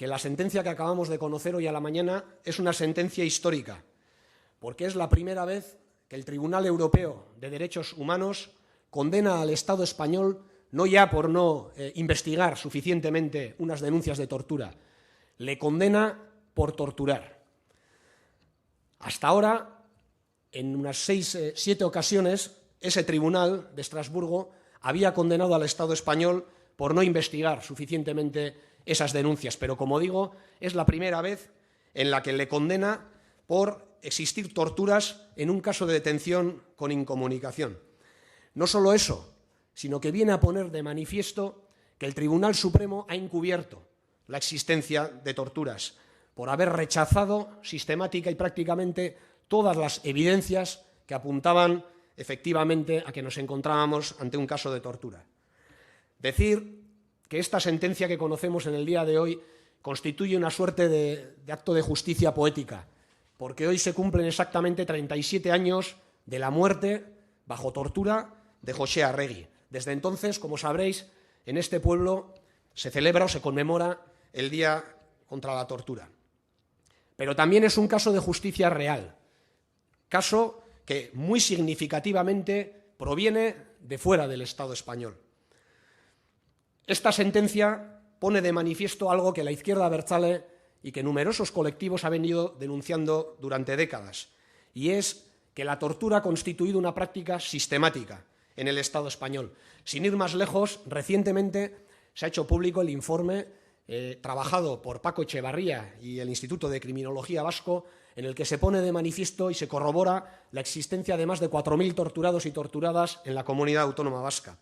que la sentencia que acabamos de conocer hoy a la mañana es una sentencia histórica, porque es la primera vez que el Tribunal Europeo de Derechos Humanos condena al Estado español no ya por no investigar suficientemente unas denuncias de tortura, le condena por torturar. Hasta ahora, en unas 7 ocasiones, ese tribunal de Estrasburgo había condenado al Estado español por no investigar suficientemente esas denuncias, pero como digo, es la primera vez en la que le condena por existir torturas en un caso de detención con incomunicación. No solo eso, sino que viene a poner de manifiesto que el Tribunal Supremo ha encubierto la existencia de torturas por haber rechazado sistemática y prácticamente todas las evidencias que apuntaban efectivamente a que nos encontrábamos ante un caso de tortura. Decir que esta sentencia que conocemos en el día de hoy constituye una suerte de acto de justicia poética, porque hoy se cumplen exactamente 37 años de la muerte bajo tortura de José Arregui. Desde entonces, como sabréis, en este pueblo se celebra o se conmemora el Día contra la Tortura. Pero también es un caso de justicia real, caso que muy significativamente proviene de fuera del Estado español. Esta sentencia pone de manifiesto algo que la izquierda abertzale y que numerosos colectivos han venido denunciando durante décadas, y es que la tortura ha constituido una práctica sistemática en el Estado español. Sin ir más lejos, recientemente se ha hecho público el informe trabajado por Paco Echevarría y el Instituto de Criminología Vasco, en el que se pone de manifiesto y se corrobora la existencia de más de 4.000 torturados y torturadas en la comunidad autónoma vasca.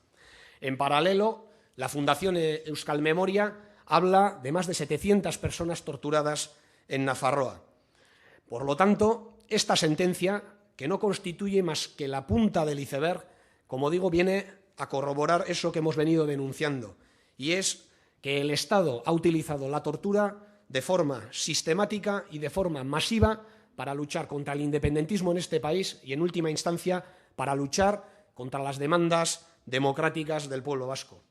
En paralelo, la Fundación Euskal Memoria habla de más de 700 personas torturadas en Nafarroa. Por lo tanto, esta sentencia, que no constituye más que la punta del iceberg, como digo, viene a corroborar eso que hemos venido denunciando, y es que el Estado ha utilizado la tortura de forma sistemática y de forma masiva para luchar contra el independentismo en este país y, en última instancia, para luchar contra las demandas democráticas del pueblo vasco.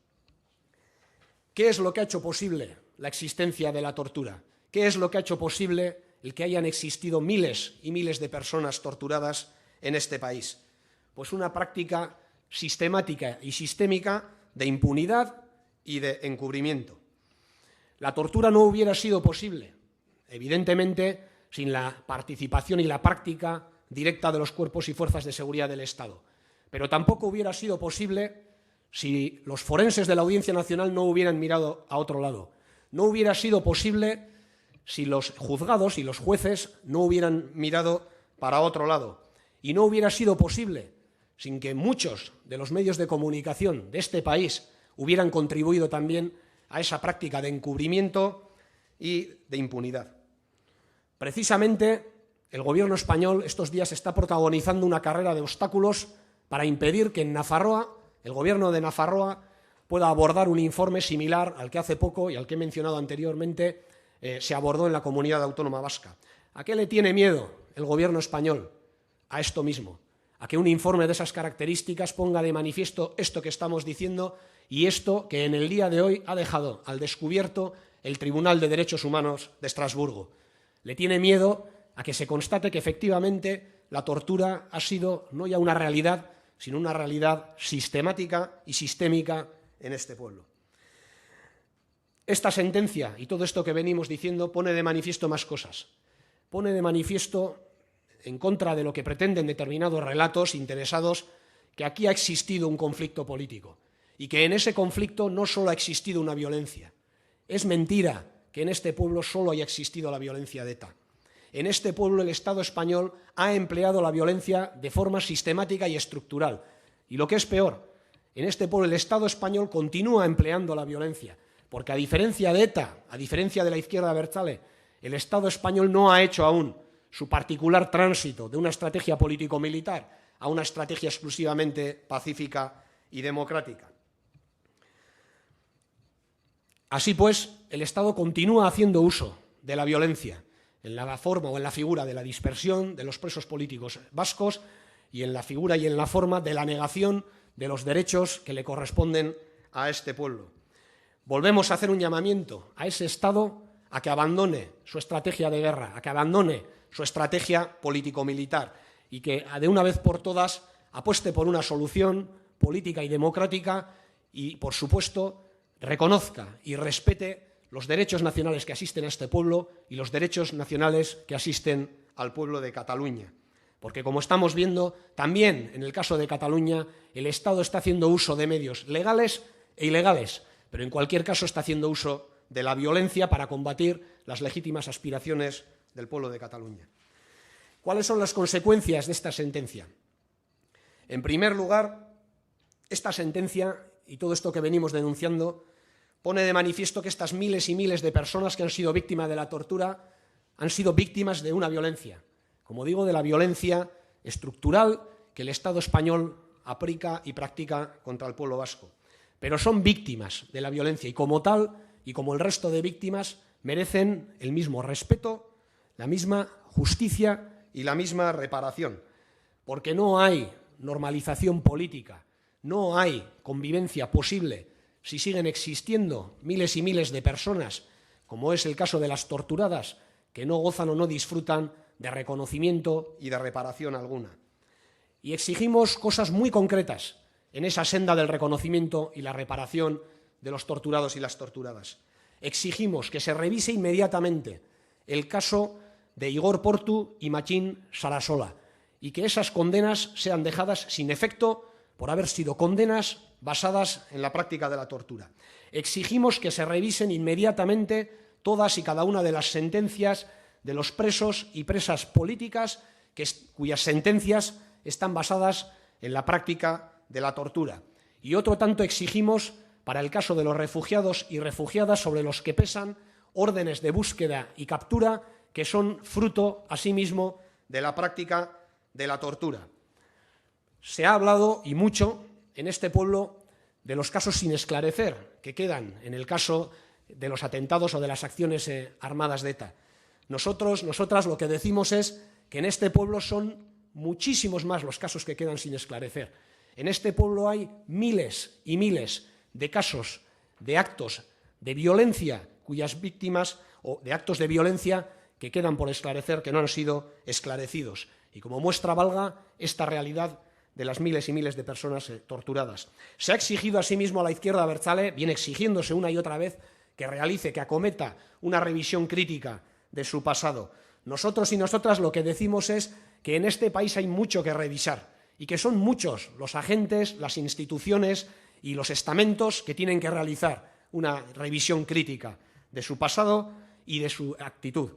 ¿Qué es lo que ha hecho posible la existencia de la tortura? ¿Qué es lo que ha hecho posible el que hayan existido miles y miles de personas torturadas en este país? Pues una práctica sistemática y sistémica de impunidad y de encubrimiento. La tortura no hubiera sido posible, evidentemente, sin la participación y la práctica directa de los cuerpos y fuerzas de seguridad del Estado. Pero tampoco hubiera sido posible si los forenses de la Audiencia Nacional no hubieran mirado a otro lado. No hubiera sido posible si los juzgados y los jueces no hubieran mirado para otro lado. Y no hubiera sido posible sin que muchos de los medios de comunicación de este país hubieran contribuido también a esa práctica de encubrimiento y de impunidad. Precisamente, el gobierno español estos días está protagonizando una carrera de obstáculos para impedir que en Nafarroa, el gobierno de Nafarroa, pueda abordar un informe similar al que hace poco y al que he mencionado anteriormente se abordó en la comunidad autónoma vasca. ¿A qué le tiene miedo el gobierno español? A esto mismo, a que un informe de esas características ponga de manifiesto esto que estamos diciendo y esto que en el día de hoy ha dejado al descubierto el Tribunal de Derechos Humanos de Estrasburgo. Le tiene miedo a que se constate que efectivamente la tortura ha sido no ya una realidad, sino una realidad sistemática y sistémica en este pueblo. Esta sentencia y todo esto que venimos diciendo pone de manifiesto más cosas. Pone de manifiesto, en contra de lo que pretenden determinados relatos interesados, que aquí ha existido un conflicto político y que en ese conflicto no solo ha existido una violencia. Es mentira que en este pueblo solo haya existido la violencia de ETA. En este pueblo el Estado español ha empleado la violencia de forma sistemática y estructural. Y lo que es peor, en este pueblo el Estado español continúa empleando la violencia, porque a diferencia de ETA, a diferencia de la izquierda abertzale, el Estado español no ha hecho aún su particular tránsito de una estrategia político-militar a una estrategia exclusivamente pacífica y democrática. Así pues, el Estado continúa haciendo uso de la violencia en la forma o en la figura de la dispersión de los presos políticos vascos y en la figura y en la forma de la negación de los derechos que le corresponden a este pueblo. Volvemos a hacer un llamamiento a ese Estado a que abandone su estrategia de guerra, a que abandone su estrategia político-militar y que de una vez por todas apueste por una solución política y democrática y, por supuesto, reconozca y respete los derechos nacionales que asisten a este pueblo y los derechos nacionales que asisten al pueblo de Cataluña. Porque, como estamos viendo, también en el caso de Cataluña, el Estado está haciendo uso de medios legales e ilegales, pero en cualquier caso está haciendo uso de la violencia para combatir las legítimas aspiraciones del pueblo de Cataluña. ¿Cuáles son las consecuencias de esta sentencia? En primer lugar, esta sentencia y todo esto que venimos denunciando pone de manifiesto que estas miles y miles de personas que han sido víctimas de la tortura han sido víctimas de una violencia, como digo, de la violencia estructural que el Estado español aplica y practica contra el pueblo vasco. Pero son víctimas de la violencia y como tal, y como el resto de víctimas, merecen el mismo respeto, la misma justicia y la misma reparación, porque no hay normalización política, no hay convivencia posible si siguen existiendo miles y miles de personas, como es el caso de las torturadas, que no gozan o no disfrutan de reconocimiento y de reparación alguna. Y exigimos cosas muy concretas en esa senda del reconocimiento y la reparación de los torturados y las torturadas. Exigimos que se revise inmediatamente el caso de Igor Portu y Machín Sarasola y que esas condenas sean dejadas sin efecto por haber sido condenas basadas en la práctica de la tortura. Exigimos que se revisen inmediatamente todas y cada una de las sentencias de los presos y presas políticas cuyas sentencias están basadas en la práctica de la tortura. Y otro tanto exigimos para el caso de los refugiados y refugiadas sobre los que pesan órdenes de búsqueda y captura que son fruto, asimismo, de la práctica de la tortura. Se ha hablado, y mucho, en este pueblo de los casos sin esclarecer que quedan en el caso de los atentados o de las acciones armadas de ETA. Nosotras lo que decimos es que en este pueblo son muchísimos más los casos que quedan sin esclarecer. En este pueblo hay miles y miles de casos de actos de violencia cuyas víctimas o de actos de violencia que quedan por esclarecer, que no han sido esclarecidos. Y como muestra valga esta realidad de las miles y miles de personas torturadas. Se ha exigido asimismo a la izquierda abertzale, viene exigiéndose una y otra vez, que realice, que acometa una revisión crítica de su pasado. Nosotros y nosotras lo que decimos es que en este país hay mucho que revisar y que son muchos los agentes, las instituciones y los estamentos que tienen que realizar una revisión crítica de su pasado y de su actitud.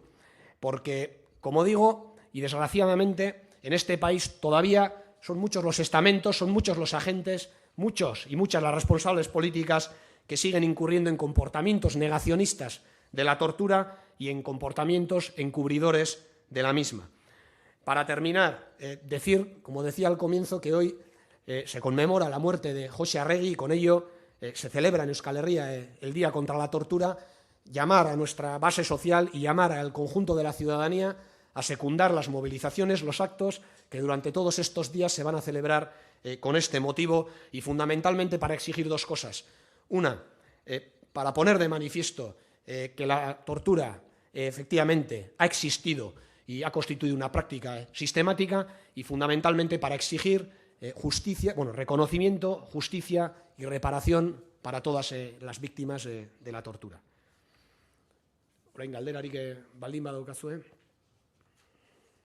Porque, como digo, y desgraciadamente, en este país todavía son muchos los estamentos, son muchos los agentes, muchos y muchas las responsables políticas que siguen incurriendo en comportamientos negacionistas de la tortura y en comportamientos encubridores de la misma. Para terminar, decir, como decía al comienzo, que hoy se conmemora la muerte de José Arregui y con ello se celebra en Euskal Herria el Día contra la Tortura, llamar a nuestra base social y llamar al conjunto de la ciudadanía a secundar las movilizaciones, los actos que durante todos estos días se van a celebrar con este motivo y fundamentalmente para exigir dos cosas. Una, para poner de manifiesto que la tortura efectivamente ha existido y ha constituido una práctica sistemática y fundamentalmente para exigir justicia, reconocimiento, justicia y reparación para todas las víctimas de la tortura. Orain galderarik baldin badaukazue.